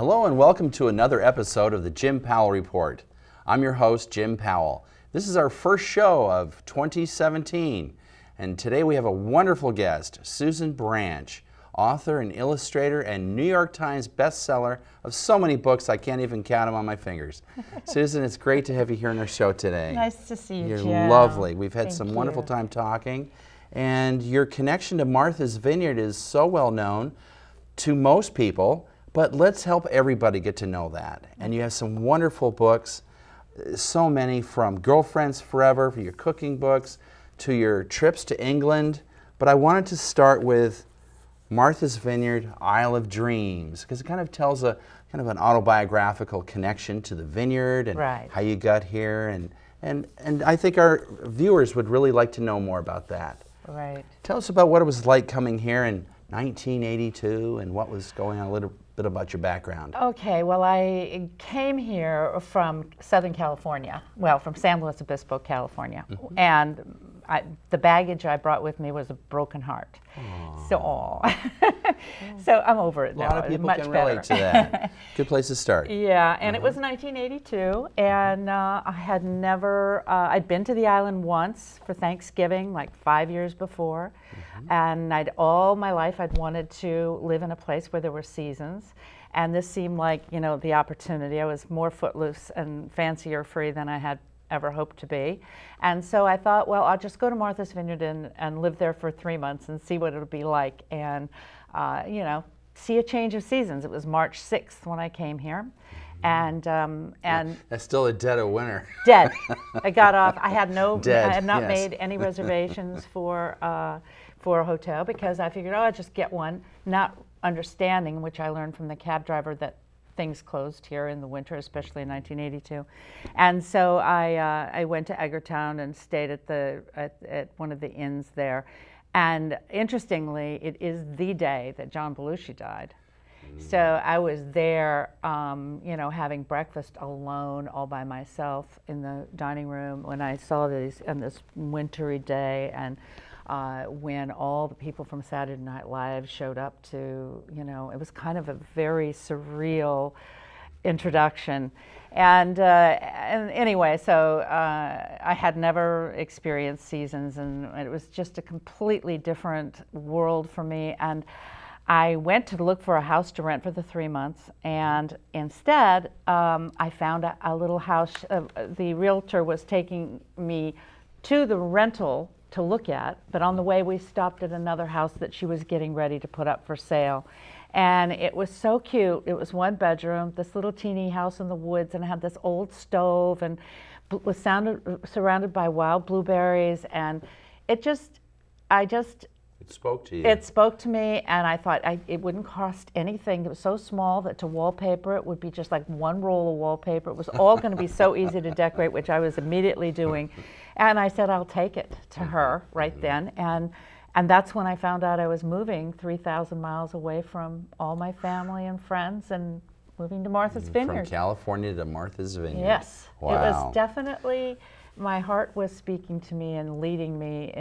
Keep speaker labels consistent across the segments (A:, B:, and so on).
A: Hello and welcome to another episode of the Jim Powell Report. I'm your host, Jim Powell. This is our first show of 2017, and today we have a wonderful guest, Susan Branch, author and illustrator and New York Times bestseller of so many books I can't even count them on my fingers. Susan, it's great to have you here on our show today.
B: Nice to see you,
A: You're
B: Jim.
A: lovely. We've had
B: Thank
A: some
B: you.
A: wonderful time talking, and your connection to Martha's Vineyard is so well known to most people, but let's help everybody get to know that. And you have some wonderful books, so many, from Girlfriends Forever, for your cooking books, to your trips to England. But I wanted to start with Martha's Vineyard, Isle of Dreams, because it kind of tells a kind of an autobiographical connection to the vineyard and
B: Right.
A: how you got here. And I think our viewers would really like to know more about that.
B: Right.
A: Tell us about what it was like coming here in 1982 and what was going on, a little bit about your background.
B: Okay, well, I came here from Southern California, well, from San Luis Obispo, California, and the baggage I brought with me was a broken heart. So I'm over it
A: A
B: now.
A: lot of people
B: Much
A: can
B: better.
A: relate to that. Good place to start.
B: Yeah, and it was 1982, and I had never, I'd been to the island once for Thanksgiving, like 5 years before, and all my life I'd wanted to live in a place where there were seasons, and this seemed like, you know, the opportunity. I was more footloose and fancier free than I had ever hoped to be. And so I thought, well, I'll just go to Martha's Vineyard and live there for 3 months and see what it'll be like, and you know, see a change of seasons. It was March 6th when I came here, and
A: That's still a dead of winter.
B: dead. I got off. I had
A: Dead,
B: I had not
A: yes.
B: made any reservations for a hotel because I figured, oh, I'll just get one, not understanding, which I learned from the cab driver, that things closed here in the winter, especially in 1982. And so I went to Eggertown and stayed at one of the inns there. And interestingly, it is the day that John Belushi died. So I was there, you know, having breakfast alone, all by myself in the dining room when I saw these on this wintry day, and when all the people from Saturday Night Live showed up to, you know, it was kind of a very surreal introduction. And anyway, so I had never experienced seasons, and it was just a completely different world for me. And I went to look for a house to rent for the 3 months, and instead I found a little house. The realtor was taking me to the rental to look at, but on the way we stopped at another house that she was getting ready to put up for sale. And it was so cute. It was 1 bedroom, this little teeny house in the woods, and it had this old stove, and was surrounded by wild blueberries, and it
A: spoke to you.
B: It spoke to me, and I thought it wouldn't cost anything. It was so small that to wallpaper it would be just like 1 roll of wallpaper. It was all going to be so easy to decorate, which I was immediately doing. And I said, I'll take it to her right then. And that's when I found out I was moving 3,000 miles away from all my family and friends and moving to Martha's Vineyard.
A: From California to Martha's Vineyard.
B: Yes.
A: Wow.
B: It was definitely, my heart was speaking to me and leading me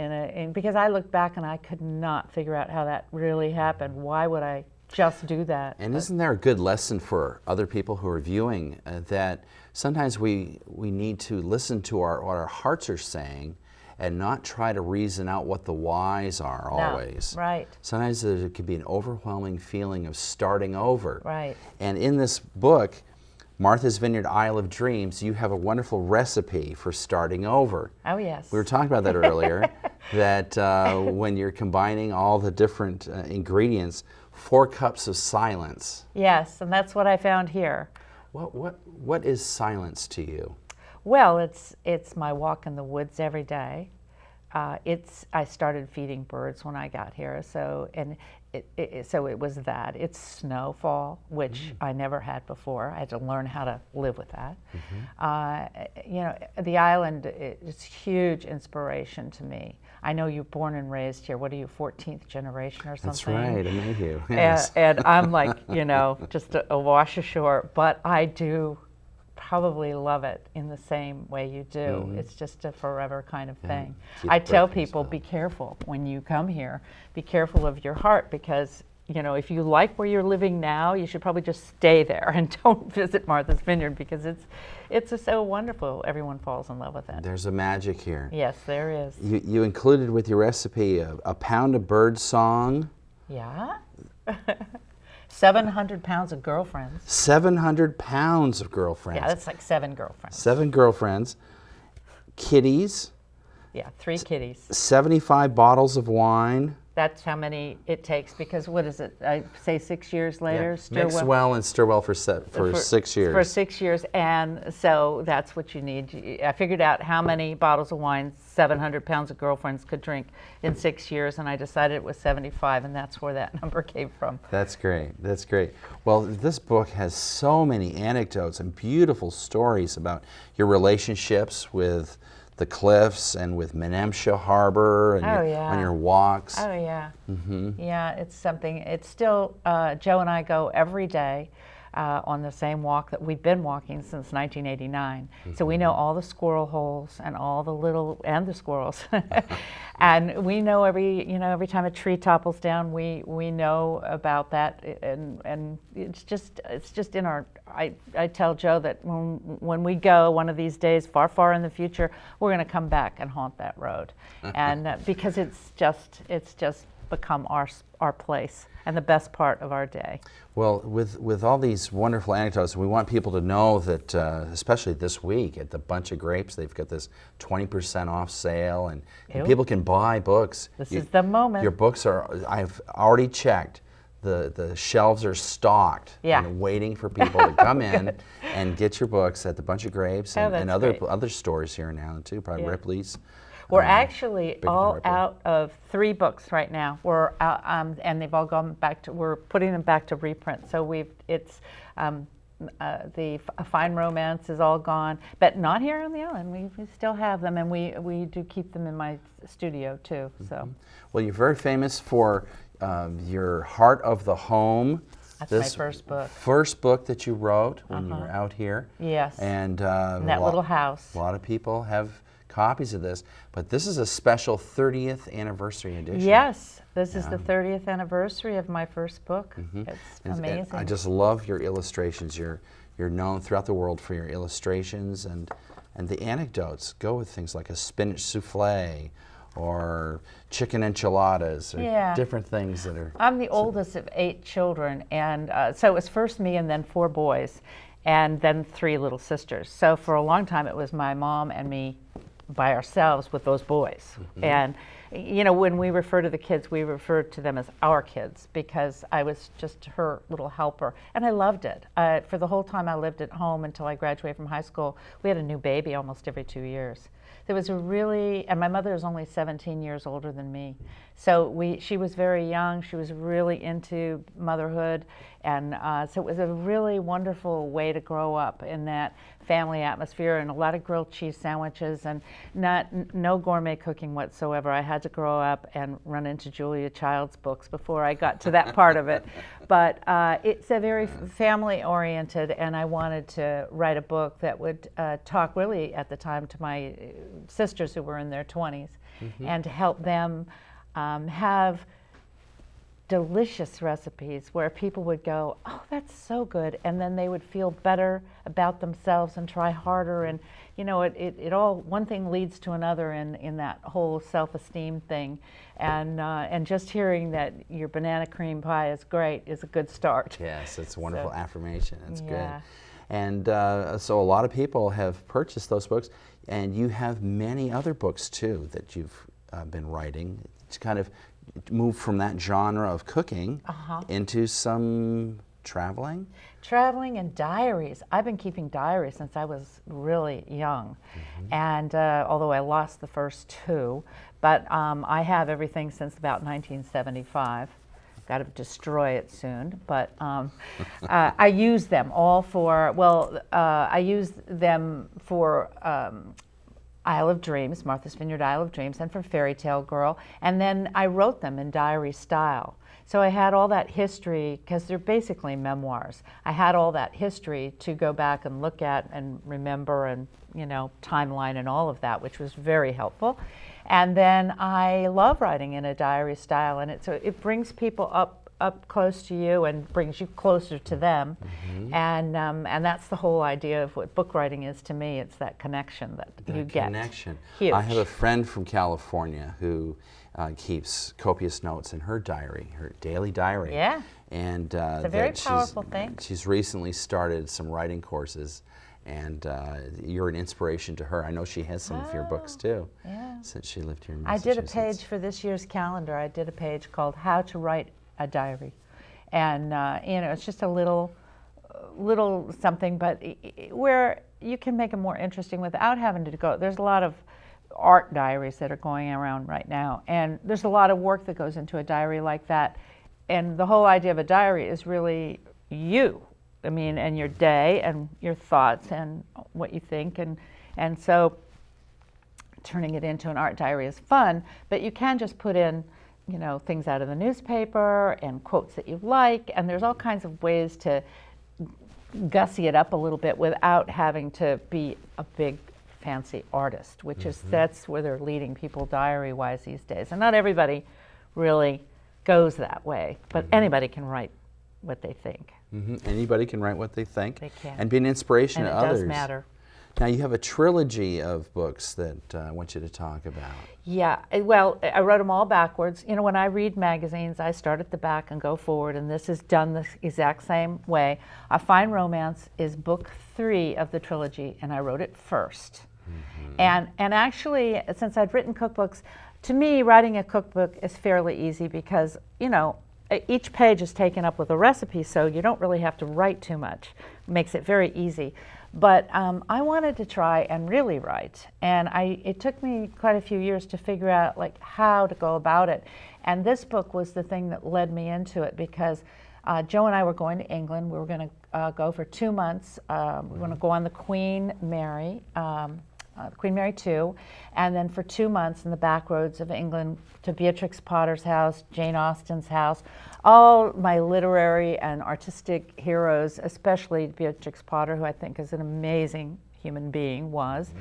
B: because I look back and I could not figure out how that really happened. Why would I just do that?
A: And isn't there a good lesson for other people who are viewing that sometimes we need to listen to what our hearts are saying and not try to reason out what the whys are always.
B: Right.
A: Sometimes there can be an overwhelming feeling of starting over.
B: Right.
A: And in this book, Martha's Vineyard, Isle of Dreams, you have a wonderful recipe for starting over.
B: Oh, yes.
A: We were talking about that earlier, that when you're combining all the different ingredients, 4 cups of silence.
B: Yes, and that's what I found here.
A: What is silence to you?
B: Well, it's my walk in the woods every day. I started feeding birds when I got here, so it was that. It's snowfall, which I never had before. I had to learn how to live with that. You know, the island is huge inspiration to me. I know you're born and raised here. What are you, 14th generation or something?
A: That's right, I made you. Yes.
B: And I'm like, you know, just a wash ashore, but I do probably love it in the same way you do. It's just a forever kind of thing. I tell people, be careful when you come here. Be careful of your heart, because if you like where you're living now, you should probably just stay there and don't visit Martha's Vineyard, because it's just so wonderful. Everyone falls in love with it.
A: There's a magic here.
B: Yes, there is.
A: You included with your recipe a pound of bird song.
B: Yeah. 700 pounds of girlfriends.
A: 700 pounds of girlfriends.
B: Yeah, that's like 7 girlfriends.
A: 7 girlfriends. Kitties.
B: Yeah, 3 kitties.
A: 75 bottles of wine.
B: That's how many it takes, because what is it? I say 6 years later.
A: Yeah. Mix well and stir well for 6 years.
B: For 6 years, and so that's what you need. I figured out how many bottles of wine 700 pounds of girlfriends could drink in 6 years, and I decided it was 75, and that's where that number came from.
A: That's great. That's great. Well, this book has so many anecdotes and beautiful stories about your relationships with the cliffs and with Menemsha Harbor and on your walks.
B: Oh, yeah. Yeah, it's something. It's still, Joe and I go every day on the same walk that we've been walking since 1989. So we know all the squirrel holes and all the squirrels. And we know every time a tree topples down, we know about that, and it's just in our. I tell Joe that when we go one of these days, far in the future, we're going to come back and haunt that road, and because it's just become our place and the best part of our day.
A: Well, with all these wonderful anecdotes, we want people to know that, especially this week at the Bunch of Grapes, they've got this 20% off sale, and people can buy books.
B: This is the moment.
A: Your books I've already checked. The shelves are stocked and waiting for people to come in and get your books at the Bunch of Grapes and other stores here now too, probably Ripley's.
B: We're actually all out of 3 books right now. We're out, and they've all gone back to. We're putting them back to reprint. So the Fine Romance is all gone, but not here on the island. We still have them, and we do keep them in my studio too. So. Well,
A: you're very famous for your Heart of the Home.
B: That's my first book.
A: First book that you wrote when you were out here.
B: Yes.
A: And
B: in that little house.
A: A lot of people have copies of this, but this is a special 30th anniversary edition.
B: Yes, this is the 30th anniversary of my first book. It's amazing.
A: I just love your illustrations. You're known throughout the world for your illustrations, and the anecdotes go with things like a spinach souffle or chicken enchiladas, or different things that are.
B: I'm the oldest of 8 children, and so it was first me and then 4 boys, and then 3 little sisters. So for a long time it was my mom and me by ourselves with those boys. And when we refer to the kids, we refer to them as our kids, because I was just her little helper, and I loved it. For the whole time I lived at home until I graduated from high school, we had a new baby almost every 2 years. There was and my mother is only 17 years older than me. So she was very young, she was really into motherhood, and so it was a really wonderful way to grow up in that family atmosphere, and a lot of grilled cheese sandwiches, and no gourmet cooking whatsoever. I had to grow up and run into Julia Child's books before I got to that part of it. But it's a very family oriented, and I wanted to write a book that would talk really at the time to my sisters who were in their 20s, and to help them have delicious recipes where people would go, oh, that's so good, and then they would feel better about themselves and try harder, and it all, one thing leads to another in that whole self-esteem thing, and just hearing that your banana cream pie is great is a good start.
A: Yes, it's a wonderful affirmation. That's good. And so a lot of people have purchased those books, and you have many other books too that you've been writing to kind of move from that genre of cooking into some traveling?
B: Traveling and diaries. I've been keeping diaries since I was really young. And although I lost the first 2, but I have everything since about 1975. Got to destroy it soon, but I use them all for, I use them for Isle of Dreams, Martha's Vineyard Isle of Dreams, and for Fairy Tale Girl, and then I wrote them in diary style. So I had all that history, because they're basically memoirs. I had all that history to go back and look at and remember, and timeline and all of that, which was very helpful. And then I love writing in a diary style, and it brings people up up close to you and brings you closer to them. And that's the whole idea of what book writing is to me. It's that connection that you get.
A: Connection.
B: Huge.
A: I have a friend from California who keeps copious notes in her diary, her daily diary.
B: Yeah.
A: And
B: it's a very powerful thing.
A: She's recently started some writing courses, and you're an inspiration to her. I know she has some of your books too, since she lived here in
B: I
A: Massachusetts.
B: did a page for this year's calendar. I did a page called How to Write a Diary. And, you know, it's just a little something, but where you can make it more interesting without having to go. There's a lot of art diaries that are going around right now, and there's a lot of work that goes into a diary like that. And the whole idea of a diary is really you. I mean, and your day and your thoughts and what you think. And so turning it into an art diary is fun, but you can just put in, you know, things out of the newspaper and quotes that you like, and there's all kinds of ways to gussy it up a little bit without having to be a big fancy artist, which is, that's where they're leading people diary-wise these days. And not everybody really goes that way, but anybody can write what they think.
A: Anybody can write what they think.
B: They can.
A: And be an inspiration
B: And
A: to
B: it
A: others.
B: does matter.
A: Now you have a trilogy of books that I want you to talk about.
B: Yeah, well, I wrote them all backwards. You know, when I read magazines, I start at the back and go forward, and this is done the exact same way. A Fine Romance is book 3 of the trilogy, and I wrote it first. And actually, since I'd written cookbooks, to me, writing a cookbook is fairly easy because, you know, each page is taken up with a recipe, so you don't really have to write too much. It makes it very easy. But I wanted to try and really write, and it took me quite a few years to figure out like how to go about it. And this book was the thing that led me into it because Joe and I were going to England. We were going to go for 2 months. We were going to go on the Queen Mary II, and then for 2 months in the back roads of England to Beatrix Potter's house, Jane Austen's house, all my literary and artistic heroes, especially Beatrix Potter, who I think is an amazing human being, was.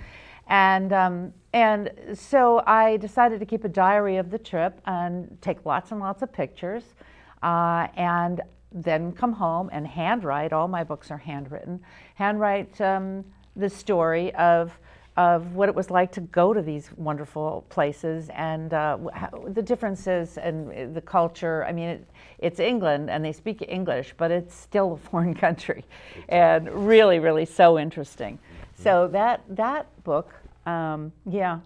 B: And so I decided to keep a diary of the trip and take lots and lots of pictures, and then come home and handwrite. All my books are handwritten. Handwrite the story of what it was like to go to these wonderful places and the differences and the culture. I mean, it's England and they speak English, but it's still a foreign country, and really, really so interesting. So that book, yeah,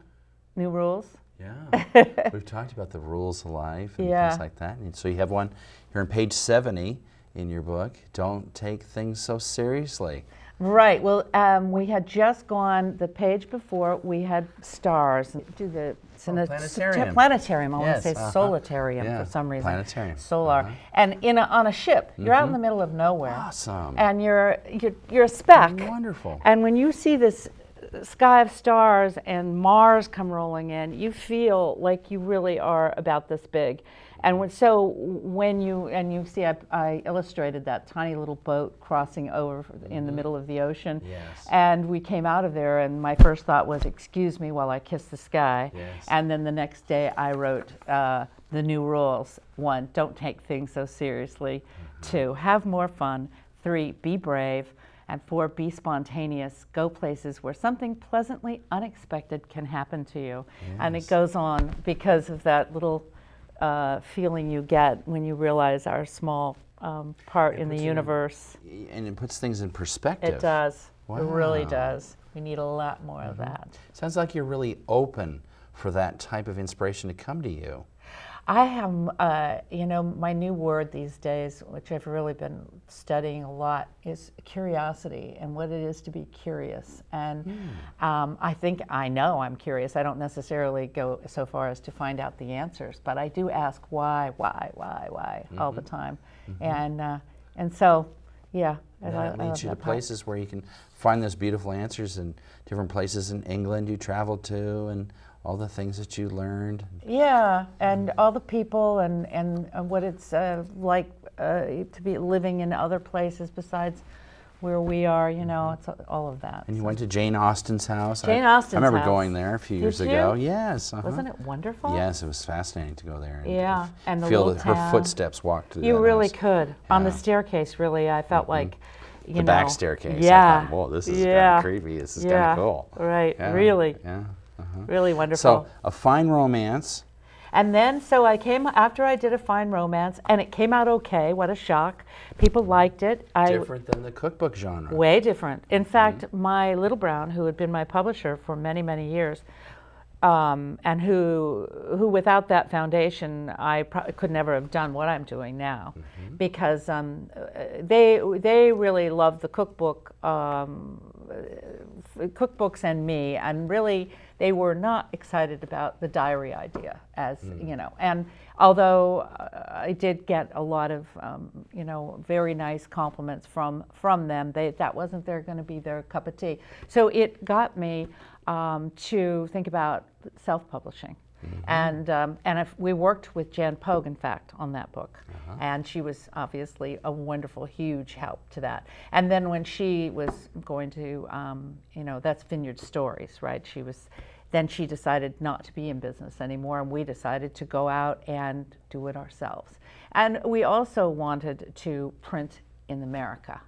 B: New Rules.
A: Yeah, we've talked about the rules of life and things like that. And so you have one here on page 70 in your book, Don't Take Things So Seriously.
B: Right. Well, we had just gone the page before. We had stars. Do the
A: planetarium.
B: Planetarium. I want to say
A: Yes,
B: solitarium for some reason.
A: Planetarium.
B: Solar. And on a ship. You're out in the middle of nowhere.
A: Awesome.
B: And you're a speck.
A: Wonderful.
B: And when you see this sky of stars and Mars come rolling in, you feel like you really are about this big. And when you see, I illustrated that tiny little boat crossing over in the middle of the ocean.
A: Yes.
B: And we came out of there, and my first thought was, "Excuse me while I kiss the sky."
A: Yes.
B: And then the next day, I wrote the new rules: 1, don't take things so seriously; 2, have more fun; 3, be brave; and 4, be spontaneous. Go places where something pleasantly unexpected can happen to you.
A: Yes.
B: And it goes on because of that little feeling you get when you realize our small part in the universe.
A: And it puts things in perspective.
B: It does.
A: Wow.
B: It really does. We need a lot more of that.
A: Sounds like you're really open for that type of inspiration to come to you.
B: I have, you know, my new word these days, which I've really been studying a lot, is curiosity and what it is to be curious. And I know I'm curious. I don't necessarily go so far as to find out the answers, but I do ask why all the time. And so, yeah.
A: That leads you to places where you can find those beautiful answers in different places in England you traveled to, and all the things that you learned.
B: Yeah, and all the people and what it's like to be living in other places besides where we are, you know, it's all of that.
A: And you went to Jane Austen's house.
B: Jane Austen's
A: I remember
B: house.
A: going there a few years
B: Did
A: ago.
B: you?
A: Yes.
B: Wasn't it wonderful?
A: Yes, it was fascinating to go there. And
B: Yeah, and the
A: feel
B: little
A: her
B: town.
A: footsteps walk to
B: You
A: that
B: really
A: house.
B: could. On the
A: Yeah.
B: staircase, really, I felt like, you
A: The
B: know.
A: back staircase.
B: Yeah.
A: I thought, whoa, this is kind
B: Yeah.
A: of creepy. This is kind
B: Yeah.
A: of cool.
B: Right,
A: Yeah.
B: really,
A: Yeah.
B: really wonderful.
A: So, A Fine Romance.
B: And then, so I came after I did A Fine Romance, and it came out okay. What a shock! People liked it.
A: Different than the cookbook genre.
B: Way different. In fact, my Little Brown, who had been my publisher for many, many years, and who without that foundation, I could never have done what I'm doing now, because they really loved the cookbook, cookbooks and me, and really they were not excited about the diary idea, as you know. And although I did get a lot of you know, very nice compliments from them, that wasn't going to be their cup of tea. So it got me to think about self-publishing. And we worked with Jan Pogue, in fact, on that book. And she was obviously a wonderful, huge help to that. And then when she was going to, you know, that's Vineyard Stories, right? Then she decided not to be in business anymore, and we decided to go out and do it ourselves. And we also wanted to print in America.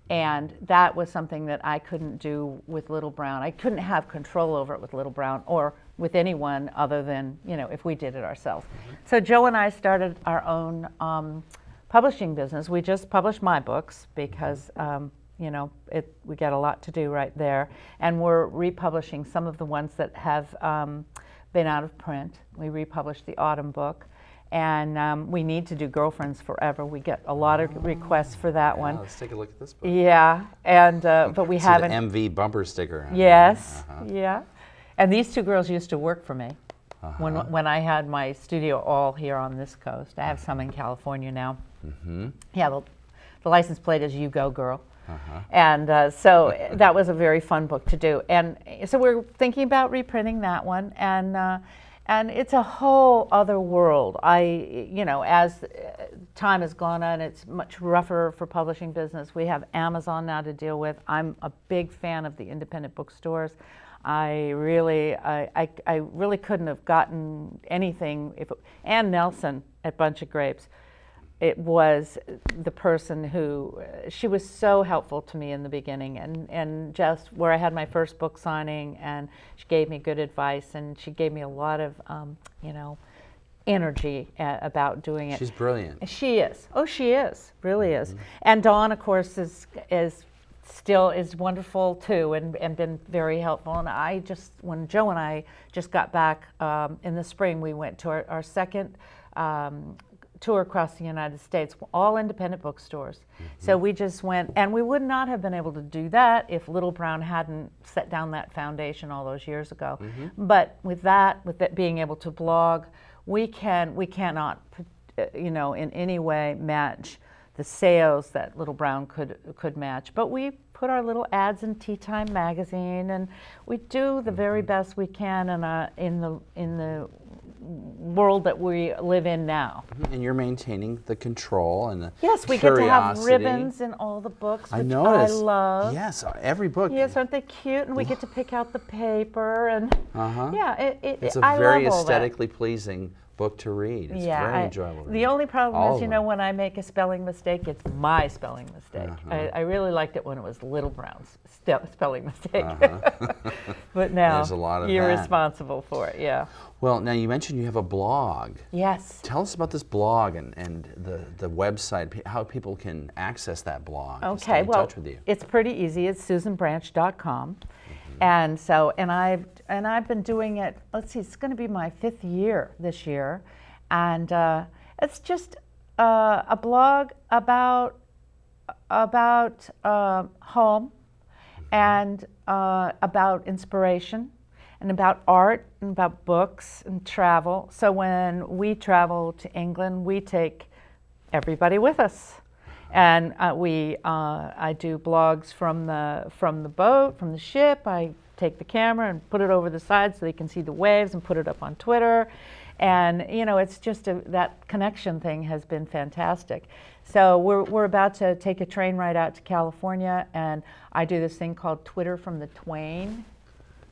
B: And that was something that I couldn't do with Little Brown. I couldn't have control over it with Little Brown or with anyone other than, you know, if we did it ourselves. So Joe and I started our own publishing business. We just published my books because, you know, we get a lot to do right there. And we're republishing some of the ones that have been out of print. We republished the Autumn book. And we need to do Girlfriends Forever. We get a lot of requests for that one.
A: Let's take a look at this book.
B: Yeah, and but we haven't.
A: The MV bumper sticker.
B: Yes, yeah. And these two girls used to work for me when I had my studio all here on this coast. I have some in California now. Yeah, the license plate is "You Go Girl." And so that was a very fun book to do. And so we're thinking about reprinting that one, and it's a whole other world. You know, as time has gone on, it's much rougher for publishing business. We have Amazon now to deal with. I'm a big fan of the independent bookstores. I really couldn't have gotten anything Ann Nelson at Bunch of Grapes. It was the person who, she was so helpful to me in the beginning, and just where I had my first book signing, and she gave me good advice, and she gave me a lot of, you know, energy about doing it.
A: She's brilliant.
B: She is. Oh, she is. Really is. And Dawn, of course, is still wonderful too, and been very helpful. And when Joe and I just got back in the spring, we went to our second tour across the United States, all independent bookstores. So we just went, and we would not have been able to do that if Little Brown hadn't set down that foundation all those years ago. But with that being able to blog, we cannot, you know, in any way match the sales that Little Brown could match. But we put our little ads in Tea Time magazine, and we do the very best we can in the world that we live in now.
A: And you're maintaining the control and the
B: Yes, we
A: curiosity.
B: get to have ribbons in all the books, which I love.
A: Yes, every book.
B: Yes, aren't they cute? And we get to pick out the paper, and yeah,
A: it's a
B: I
A: very
B: love all that.
A: aesthetically pleasing book to read. It's very enjoyable.
B: The only problem
A: All
B: is,
A: of
B: you know,
A: them.
B: when I make a spelling mistake, it's my spelling mistake. I really liked it when it was Little Brown's spelling mistake. But now
A: There's a lot of
B: you're
A: that.
B: responsible for it, yeah.
A: Well, now you mentioned you have a blog.
B: Yes.
A: Tell us about this blog and the website, how people can access that blog. And stay
B: Okay,
A: in
B: well,
A: touch with you.
B: it's pretty easy. It's susanbranch.com. And so, and I've been doing it, let's see, it's going to be my 5th year this year. And it's just a blog about home and about inspiration and about art and about books and travel. So when we travel to England, we take everybody with us. And I do blogs from the boat, from the ship. I take the camera and put it over the side so they can see the waves and put it up on Twitter. And you know, it's just that connection thing has been fantastic. So we're about to take a train ride out to California, and I do this thing called Twitter from the Twain.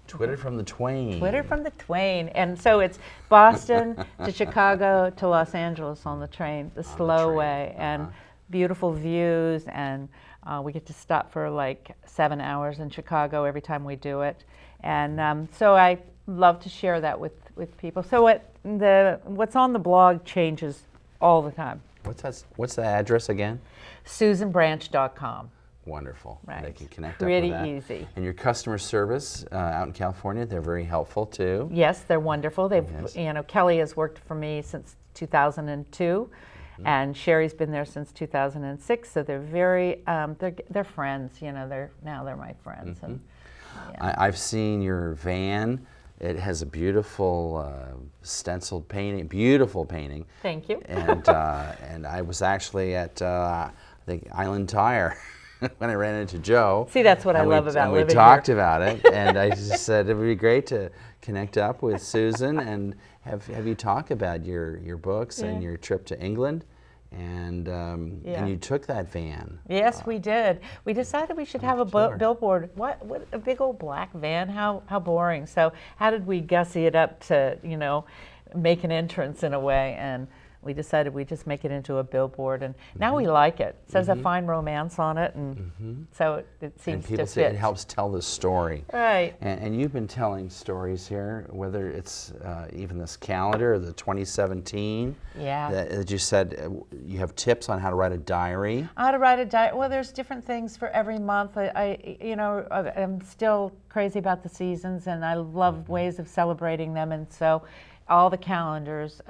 A: Twitter from the Twain.
B: Twitter from the Twain. And so it's Boston to Chicago to Los Angeles on the train, the slow way, and beautiful views, and we get to stop for like 7 hours in Chicago every time we do it. And so I love to share that with people. So what's on the blog changes all the time.
A: What's the address again?
B: SusanBranch.com.
A: Wonderful.
B: Right.
A: They can connect
B: Pretty
A: up with that.
B: easy.
A: And your customer service out in California, they're very helpful too.
B: Yes, they're wonderful. They've,
A: Yes.
B: you know, Kelly has worked for me since 2002, and Sherry's been there since 2006. So they're very, they're friends. You know, they're my friends. And, yeah.
A: I've seen your van. It has a beautiful stenciled painting, beautiful painting.
B: Thank you.
A: And I was actually at I think Island Tire when I ran into Joe.
B: See, that's what I love about living here.
A: We talked about it, and I just said it would be great to connect up with Susan and have you talk about your books and your trip to England. And you took that van.
B: Yes, we did. We decided we should have a billboard. What a big old black van? How boring. So how did we gussy it up to, you know, make an entrance in a way? And we decided we'd just make it into a billboard, and now we like it. It says a fine romance on it, and so it seems to fit.
A: And people say it helps tell the story.
B: Right.
A: And you've been telling stories here, whether it's even this calendar or the 2017.
B: Yeah.
A: That you said you have tips on how to write a diary.
B: How to write a diary? Well, there's different things for every month. I'm still crazy about the seasons, and I love ways of celebrating them, and so all the calendars,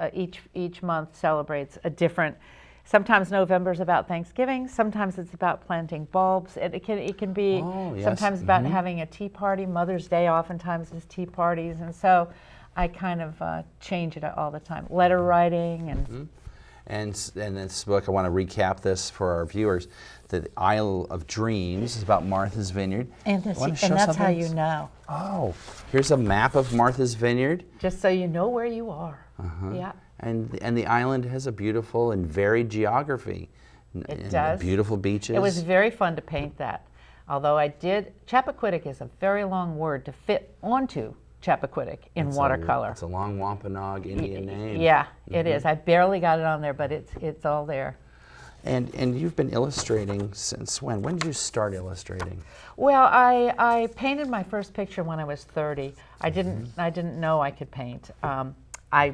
B: each month celebrates a different. Sometimes November's about Thanksgiving. Sometimes it's about planting bulbs. It can be sometimes about having a tea party. Mother's Day oftentimes is tea parties, and so I kind of change it all the time. Letter writing and.
A: And this book, I want to recap this for our viewers. The Isle of Dreams is about Martha's Vineyard.
B: And that's how you know.
A: Oh, here's a map of Martha's Vineyard.
B: Just so you know where you are. Yeah.
A: And the island has a beautiful and varied geography.
B: It does.
A: Beautiful beaches.
B: It was very fun to paint that. Although Chappaquiddick is a very long word to fit onto Chappaquiddick in watercolor.
A: It's a long Wampanoag Indian name.
B: Yeah, it is. I barely got it on there, but it's all there.
A: And you've been illustrating since when? When did you start illustrating?
B: Well, I painted my first picture when I was 30. I didn't know I could paint. I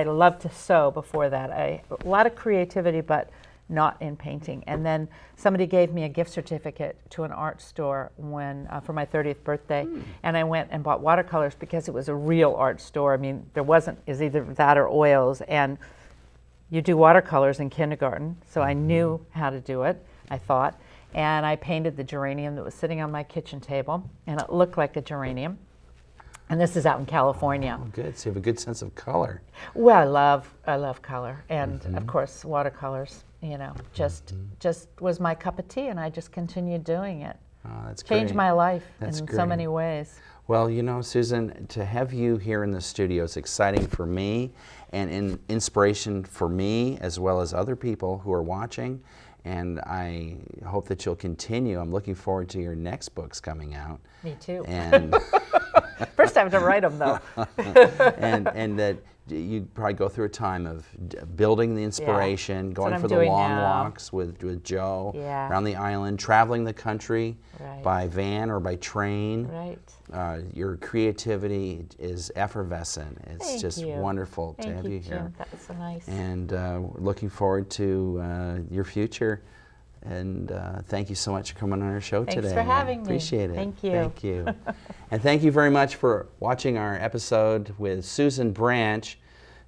B: loved to sew before that. A lot of creativity, but not in painting. And then somebody gave me a gift certificate to an art store for my 30th birthday, and I went and bought watercolors because it was a real art store. I mean, is either that or oils, and you do watercolors in kindergarten, so I knew how to do it, I thought, and I painted the geranium that was sitting on my kitchen table, and it looked like a geranium. And this is out in California.
A: Oh, good. So you have a good sense of color.
B: Well, I love color, and of course watercolors. You know, just was my cup of tea, and I just continued doing it.
A: Oh, that's great.
B: Changed my life in
A: great.
B: so many ways.
A: Well, you know, Susan, to have you here in the studio is exciting for me and an inspiration for me as well as other people who are watching. And I hope that you'll continue. I'm looking forward to your next books coming out.
B: Me too.
A: And
B: first I have to write them, though.
A: and that you probably go through a time of building the inspiration, going for the long walks with Joe around the island, traveling the country by van or by train.
B: Right.
A: Your creativity is effervescent. It's just wonderful to have you here.
B: Jim. That was so nice.
A: And we're looking forward to your future. And thank you so much for coming on our show today.
B: Thanks for having me.
A: Appreciate it.
B: Thank you.
A: Thank you. And thank you very much for watching our episode with Susan Branch,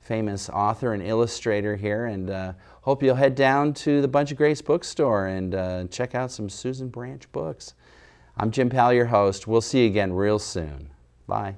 A: famous author and illustrator here. And hope you'll head down to the Bunch of Grace bookstore and check out some Susan Branch books. I'm Jim Powell, your host. We'll see you again real soon. Bye.